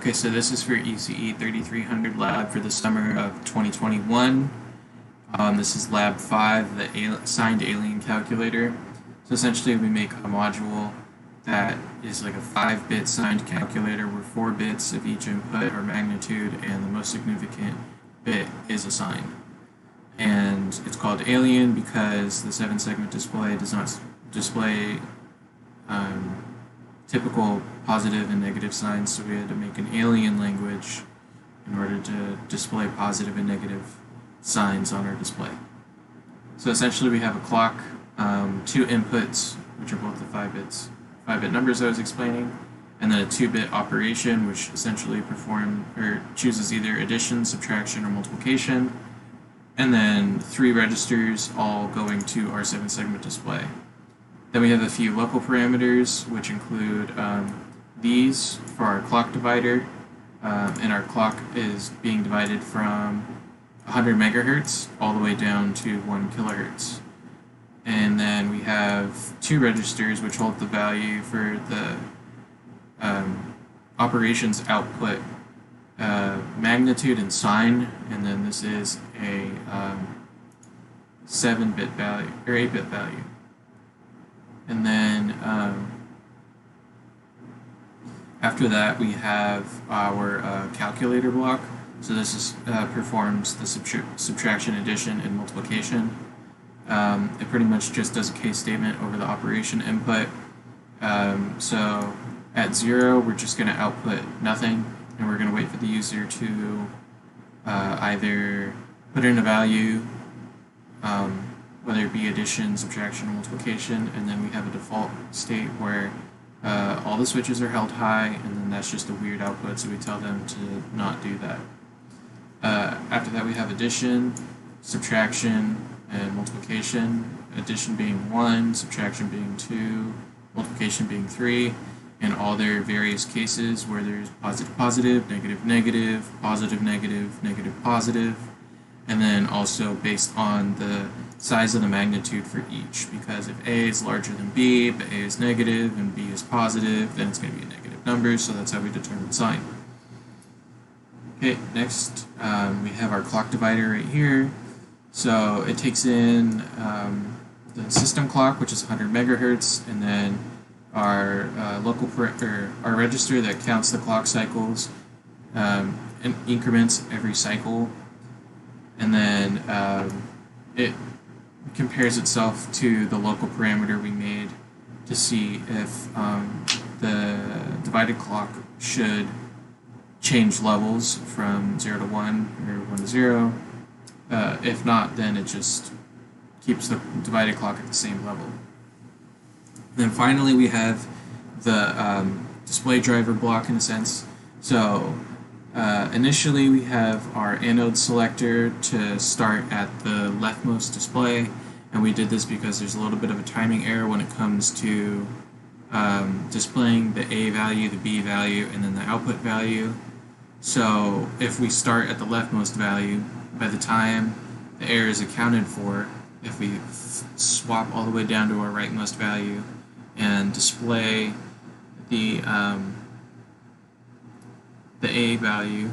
Okay, so this is for ECE 3300 lab for the summer of 2021. This is lab 5, the signed alien calculator. So essentially we make a module that is like a 5-bit signed calculator where 4 bits of each input are magnitude and the most significant bit is a sign. And it's called alien because the 7-segment display does not display um, typical positive and negative signs, so we had to make an alien language in order to display positive and negative signs on our display. So essentially we have a clock, 2 inputs, which are both the 5-bit numbers I was explaining, and then a 2-bit operation, which essentially chooses either addition, subtraction, or multiplication, and then 3 registers all going to our 7-segment display. Then we have a few local parameters, which include these for our clock divider, and our clock is being divided from 100 megahertz all the way down to 1 kilohertz. And then we have 2 registers which hold the value for the operations output magnitude and sign, and then this is a 7-bit value or 8-bit value. And then after that we have our calculator block. So this performs the subtraction, addition, and multiplication. It pretty much just does a case statement over the operation input. So at 0 we're just going to output nothing, and we're going to wait for the user to either put in a value, whether it be addition, subtraction, or multiplication, and then we have a default state where all the switches are held high, and then that's just a weird output, so we tell them to not do that. After that we have addition, subtraction, and multiplication. Addition being 1, subtraction being 2, multiplication being 3, and all their various cases where there's positive, positive, negative, negative, positive, negative, negative, positive, and then also based on the size of the magnitude for each, because if A is larger than B, but A is negative and B is positive, then it's going to be a negative number, so that's how we determine sign. Okay, next we have our clock divider right here. So it takes in the system clock, which is 100 megahertz, and then our our register that counts the clock cycles in increments every cycle, and then it compares itself to the local parameter we made to see if the divided clock should change levels from 0 to 1 or 1 to 0. If not, then it just keeps the divided clock at the same level. And then finally we have the display driver block in a sense. So initially we have our anode selector to start at the leftmost display, and we did this because there's a little bit of a timing error when it comes to displaying the A value, the B value, and then the output value. So if we start at the leftmost value, by the time the error is accounted for, if we swap all the way down to our rightmost value and display the A value,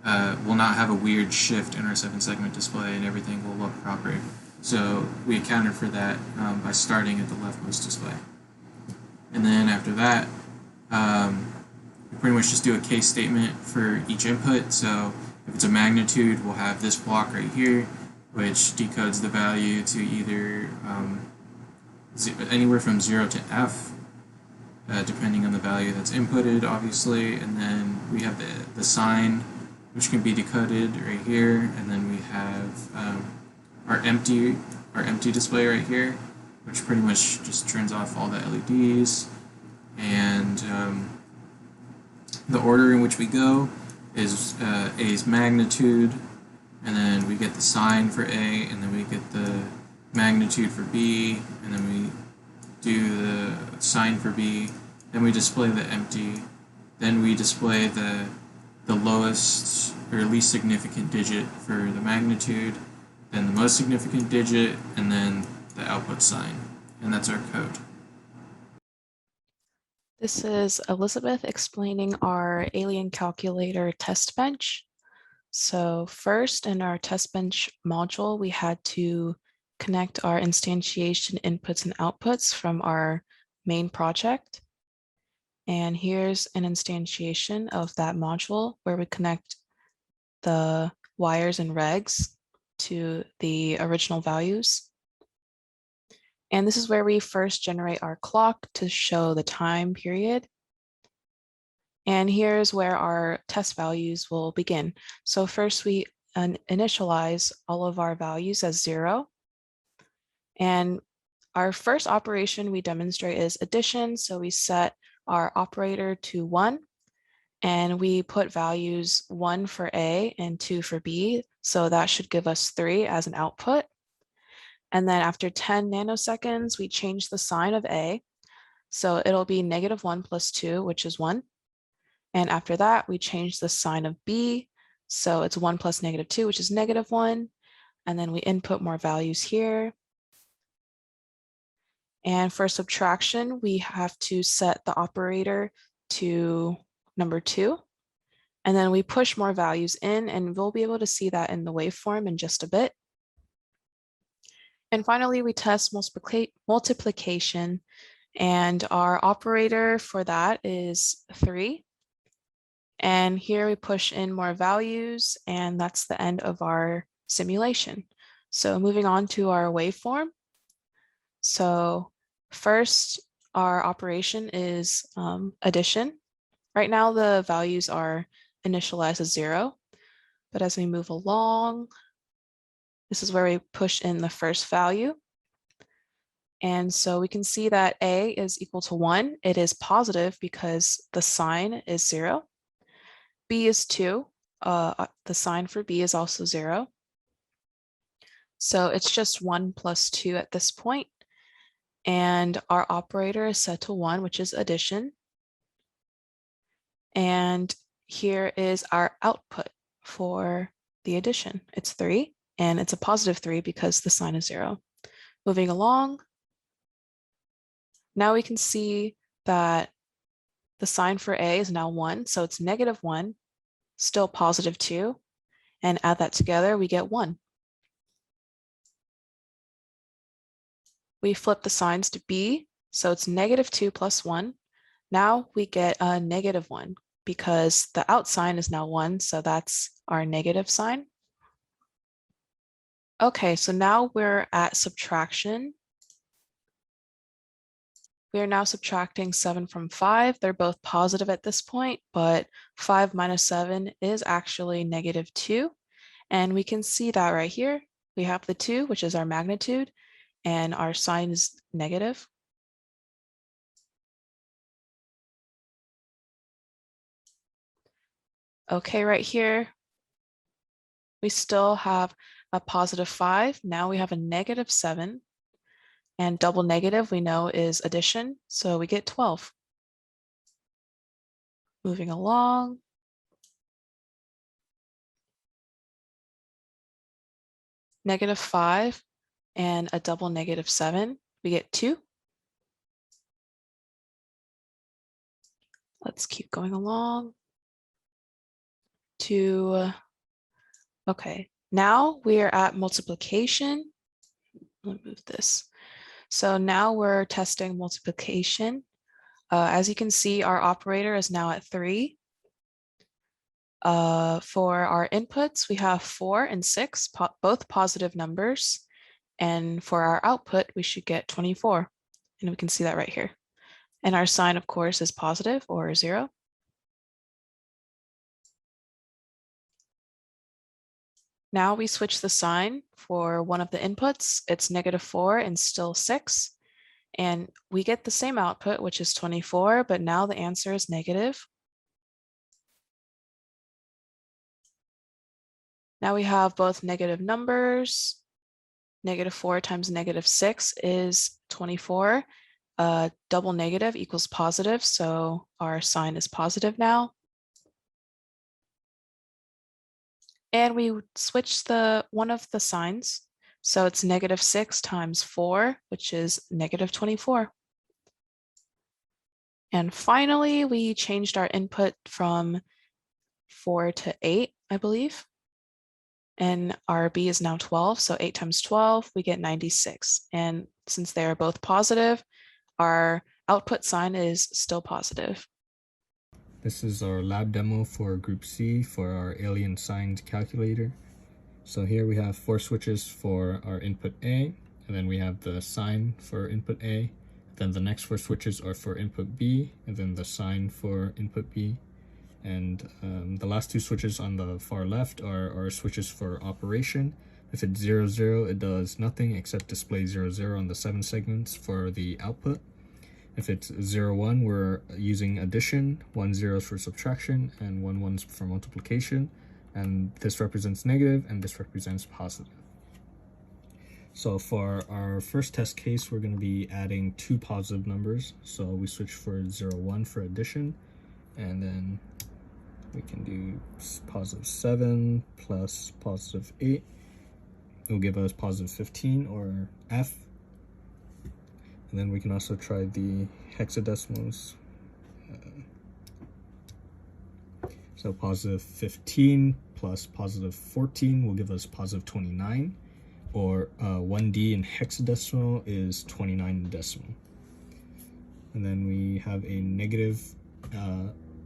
we'll not have a weird shift in our 7-segment display, and everything will look proper. So we accounted for that by starting at the leftmost display. And then after that, we pretty much just do a case statement for each input. So if it's a magnitude, we'll have this block right here, which decodes the value to either anywhere from 0 to F, depending on the value that's inputted, obviously. And then we have the sign, which can be decoded right here. And then we have our empty display right here, which pretty much just turns off all the LEDs. And the order in which we go is A's magnitude, and then we get the sign for A, and then we get the magnitude for B, and then we do the sign for B, then we display the empty, then we display the lowest or least significant digit for the magnitude, then the most significant digit, and then the output sign. And that's our code. This is Elizabeth explaining our alien calculator test bench. So first in our test bench module, we had to connect our instantiation inputs and outputs from our main project. And here's an instantiation of that module where we connect the wires and regs to the original values. And this is where we first generate our clock to show the time period. And here's where our test values will begin. So first we initialize all of our values as 0. And our first operation we demonstrate is addition. So we set our operator to 1 and we put values 1 for A and 2 for B. So that should give us 3 as an output. And then after 10 nanoseconds, we change the sign of A. So it'll be -1 plus 2, which is 1. And after that, we change the sign of B. So it's 1 plus -2, which is -1. And then we input more values here. And for subtraction, we have to set the operator to number 2. And then we push more values in, and we'll be able to see that in the waveform in just a bit. And finally, we test multiplication. And our operator for that is 3. And here we push in more values, and that's the end of our simulation. So moving on to our waveform. So first, our operation is addition. Right now, the values are initialized as 0. But as we move along, this is where we push in the first value. And so we can see that A is equal to 1. It is positive because the sign is 0. B is 2. The sign for B is also 0. So it's just 1 plus 2 at this point. And our operator is set to 1, which is addition. And here is our output for the addition. It's 3, and it's a positive 3 because the sign is 0. Moving along, now we can see that the sign for A is now 1, so it's -1, still positive 2, and add that together, we get 1. We flip the signs to B, so it's -2 plus 1. Now we get a -1 because the out sign is now 1, so that's our negative sign. Okay, so now we're at subtraction. We are now subtracting 7 from 5. They're both positive at this point, but 5 minus 7 is actually -2. And we can see that right here. We have the 2, which is our magnitude, and our sign is negative. Okay, right here, we still have a positive 5. Now we have a -7. And double negative we know is addition, so we get 12. Moving along. -5 and a double -7, we get 2. Let's keep going along to, okay, now we are at multiplication. Let me move this. So now we're testing multiplication. As you can see, our operator is now at 3. For our inputs, we have 4 and 6, both positive numbers. And for our output, we should get 24. And we can see that right here. And our sign, of course, is positive or 0. Now we switch the sign for one of the inputs. It's -4 and still 6. And we get the same output, which is 24, but now the answer is negative. Now we have both negative numbers. -4 times -6 is 24. Double negative equals positive, so our sign is positive now. And we switch one of the signs. So it's -6 times 4, which is -24. And finally, we changed our input from 4 to 8, I believe. And our b is now 12, so 8 times 12, we get 96. And since they are both positive, our output sign is still positive. This is our lab demo for Group C for our alien signed calculator. So here we have 4 switches for our input A, and then we have the sign for input A. Then the next 4 switches are for input B, and then the sign for input B. And the last 2 switches on the far left are our switches for operation. If it's 0, 0, it does nothing except display 0, 0 on the 7 segments for the output. If it's 0, 1, we're using addition, 1, 0 is for subtraction, and 1, 1 is for multiplication. And this represents negative, and this represents positive. So for our first test case, we're going to be adding 2 positive numbers. So we switch for 0, 1 for addition, and then we can do positive 7 plus positive 8. It will give us positive 15, or F. And then we can also try the hexadecimals. So positive 15 plus positive 14 will give us positive 29, or 1D in hexadecimal is 29 decimal. And then we have a negative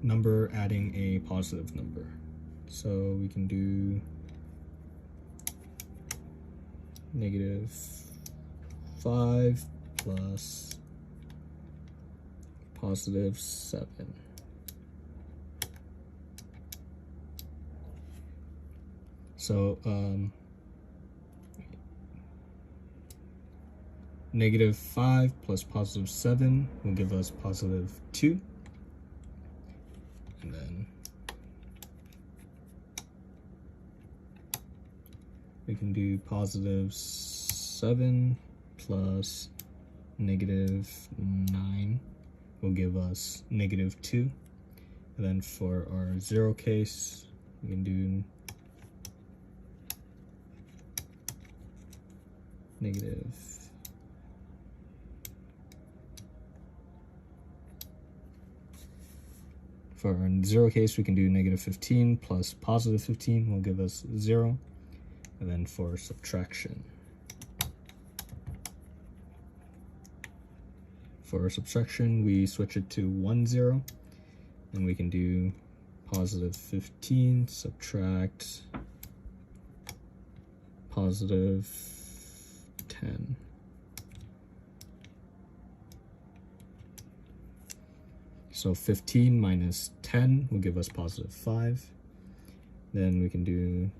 number adding a positive number. So we can do negative 5 plus positive 7. So negative 5 plus positive 7 will give us positive 2. And then we can do positive 7 plus negative 9 will give us negative 2. And then for our 0 case, we can do negative 0 case, we can do negative 15 plus positive 15 will give us 0. And then for subtraction, we switch it to 1, 0, and we can do positive 15 subtract positive 10. So 15 minus 10 will give us positive 5. Then we can do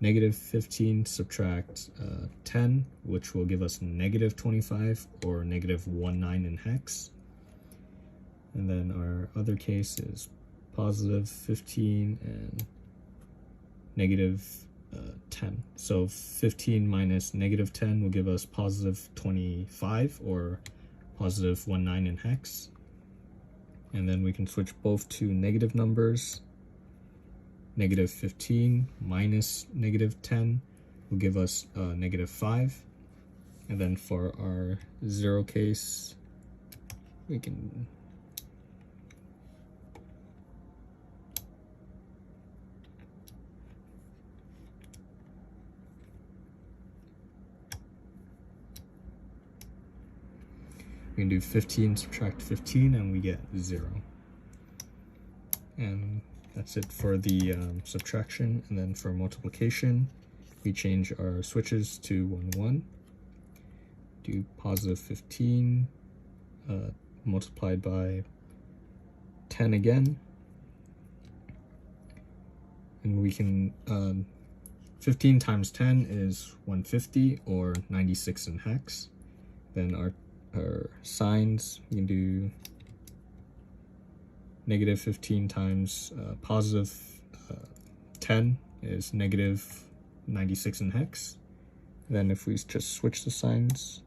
negative 15 subtract 10, which will give us negative 25, or negative 19 in hex. And then our other case is positive 15 and negative 10. So 15 minus negative 10 will give us positive 25, or positive 19 in hex. And then we can switch both to negative numbers. Negative 15 minus negative 10 will give us negative 5. And then for our 0 case, we can do 15 subtract 15, and we get 0. And that's it for the subtraction. And then for multiplication, we change our switches to 1, 1. Do positive 15 multiplied by 10 again. And we can, 15 times 10 is 150, or 96 in hex. Then our signs, we can do negative 15 times positive 10 is negative 96 in hex. Then if we just switch the signs,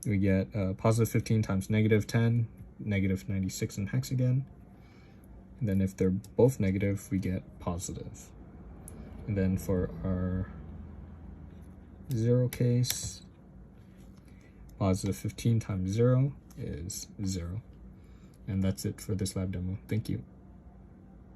we get positive 15 times negative 10, negative 96 in hex again. And then if they're both negative, we get positive. And then for our 0 case, Positive 15 times 0 is 0. And that's it for this lab demo. Thank you.